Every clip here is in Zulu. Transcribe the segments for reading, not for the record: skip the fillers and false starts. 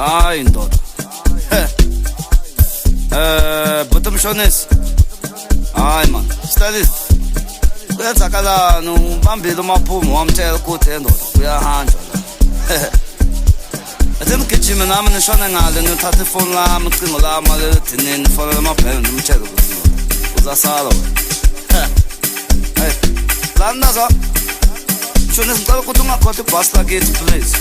Hayi ndoda. Buta mshonesi. Hayi man, studies. Kuyenzakala ubambile umaphumo wamtshela ukuthi ndoda uyahanjwa la. Athe ngigijime nami nishone ngale ngithatha ifoni lami ucingo lami edinini fona lamaphela ngimtshela ukuthi uzasala wena. Hey. Landaza. Shone ngicela ukuthi ungakhotha ibus lakithi please.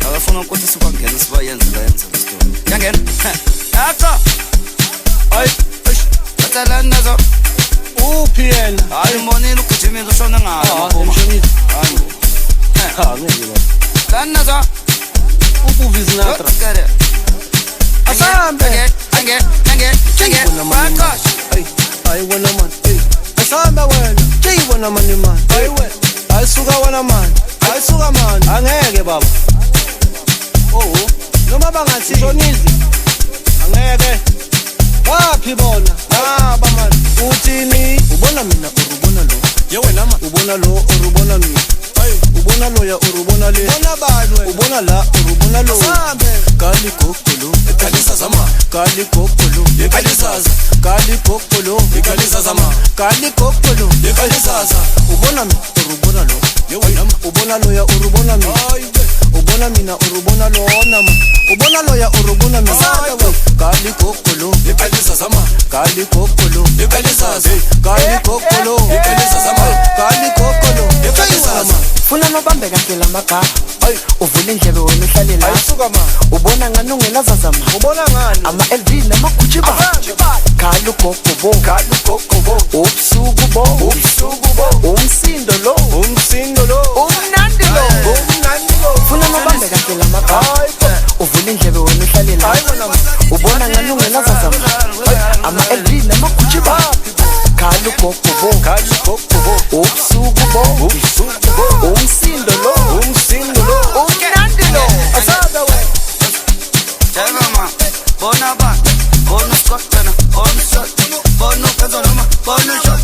Akafuna ukuthi sibangene sibayenze la yenze le story. Yangena. Yatha. Ay. Batala nazo. Uphi yena? Hayi monile ugijimile ushone ngalo. Emshonile. Hayi. Ngeke la. Landaza. Ubuvizi natra. Asambe. Ange. Bakash. Ay wena man. Asambe wena. Wena man. Ay wena. Ayisuka wena man. Ayisuka man. Angeke baba. Oh. Noma bangathi shonizi. Angeke. Waphi bona? Baba man. Uthini? Ubona mina urubona lo. Ye wena man. Ubona lo urubona mina. Ubona loya urubona le. Ubona bani wena? Ubona la urubona lo. Sambe. Kali kokolo. Ekalisa zama. Kali kokolo. Ekalisaza. Kali kokolo. Ekalisaza ma. Kali kokolo. Ekalisaza. Ubona mi urubona lo. Ye wena man. Ubona loya urubona mi. Ubona mina urubona lo nama. Ubona loya urubona mi. Kali kokolo. Ekalisaza ma. Kali kokolo. Ekalisaza. Kali kokolo. Ekalisaza ma. Kali kokolo. Ekalisaza. Funa nobambe kahle lamagaba. Uvula indlebe wena uhlale la. Ayisuka ma. Ubona ngani ungelazazama. Ubona ngani? Ama LV namagucci ba. Khalu gogobo. Ubusuku bo. Umsindo lo. Umnandi lo. Funa nobambe kahle lamagaba. Uvula indlebe wena uhlale la. Ubona ngani ungelazazama. Ama LV namagucci ba. Khalu gogobo. Ubusuku bo. Umsindo lo. Umnandi lo. Asada we. Chama bona ba. Bona skotana. Bona shot. Bona kazoloma. Bona shot.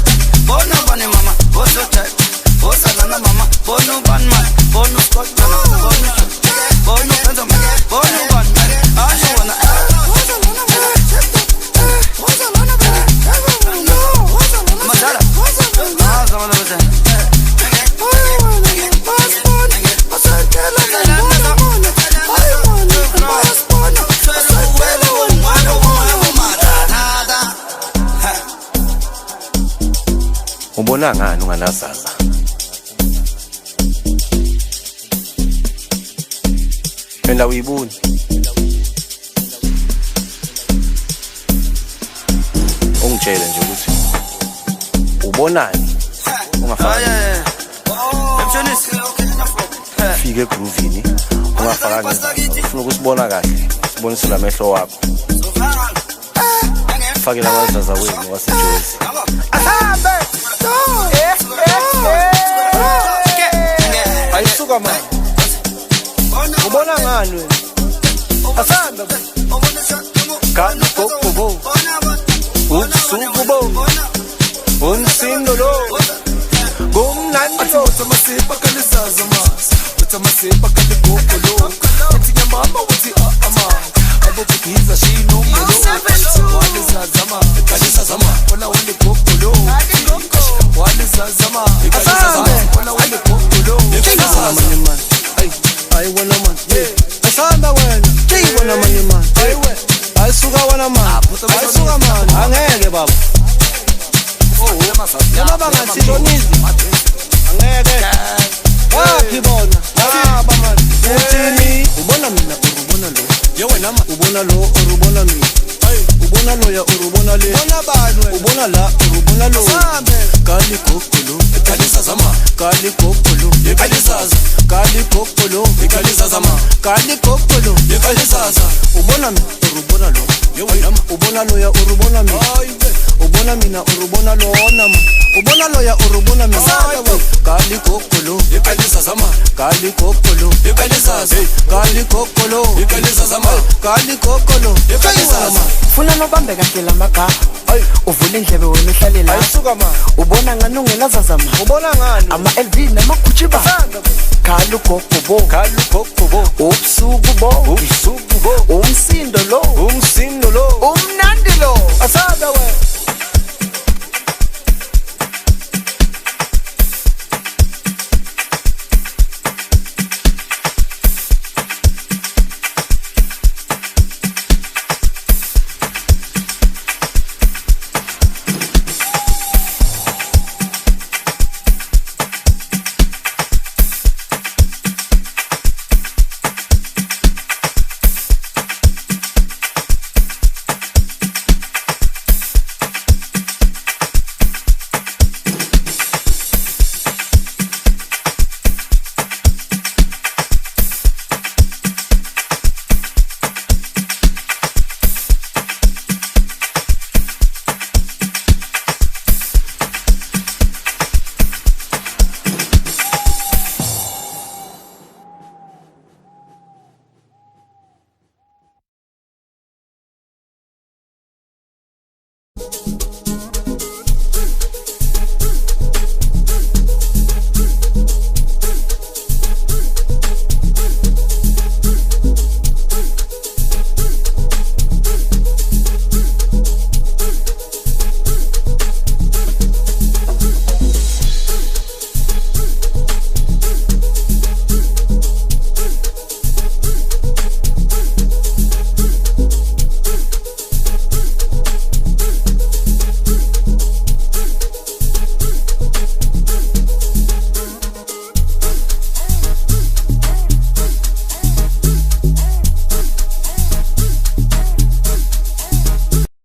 Bona bani mama. Bona shot. Bona lana mama. Bona ban man. Bona skotana. Bona shot. Bona kazoloma. Bona ban man. Asha wana. Madara. Zamana bata. Ubona ngani unganazaza? Phela uyibona. Ungitshela nje ukuthi ubonani ungafaka. Emshonisi. Fike egroovini ungafaka ngendlela. Ufuna ukusibona kahle. Sibonise lamehlo wakho. Fake lawazaza wenu waseJozi. Ahambe. Ayisuka man. Ubona ngani wena? Asanda. Kali gogobo. Ubusuku bo. Umsindo lo. Gumnandi lo. Utamasepa kalizaza mas. Utamasepa kaligogolo. Uthi nyamama uthi ama. Abokubiza shino molo. Walizaza ma. Kalizaza ma. Wala wale gogolo. Walizaza ma. Kalizaza ma. Wala wale gogolo. Kalizaza man. Ay wena man. Asanda wena. Wena man. Ay wena. Ayisuka wena man. Ayisuka man. Angeke baba. Noma bangathi shonizi. Angeke. Waphi bona? Baba man. Uthini? Ubona mina urubona lo. Ye wena ma. Ubona lo urubona mina. Ubona loya urubona le. Ubona bani wena? Ubona la urubona lo. Sambe. Kali kokolo. Ekalisaza ma. Kali kokolo. Ekalisaza. Kali kokolo. Ekalisaza ma. Kali kokolo. Ekalisaza. Ubona mina urubona lo. Ye wena ma. Ubona loya urubona mina. Ubona mina urubona lo nama. Ubona loya urubona mina. Kali kokolo. Ekalisaza ma. Gali kokolo Ikalizaza Gali kokolo Ikalizaza man Gali kokolo Ikalizaza Funa nobambe kahle lamagama uvula indlebe wena uhlale la Ayisuka man ubona ngani ungelazaza ma Ubona ngani ama LV namagucci ba khala ugogo Gali kokolo ubusuku bo Usuku bo umsindo lo Umsindo lo umnandi lo Asanda wena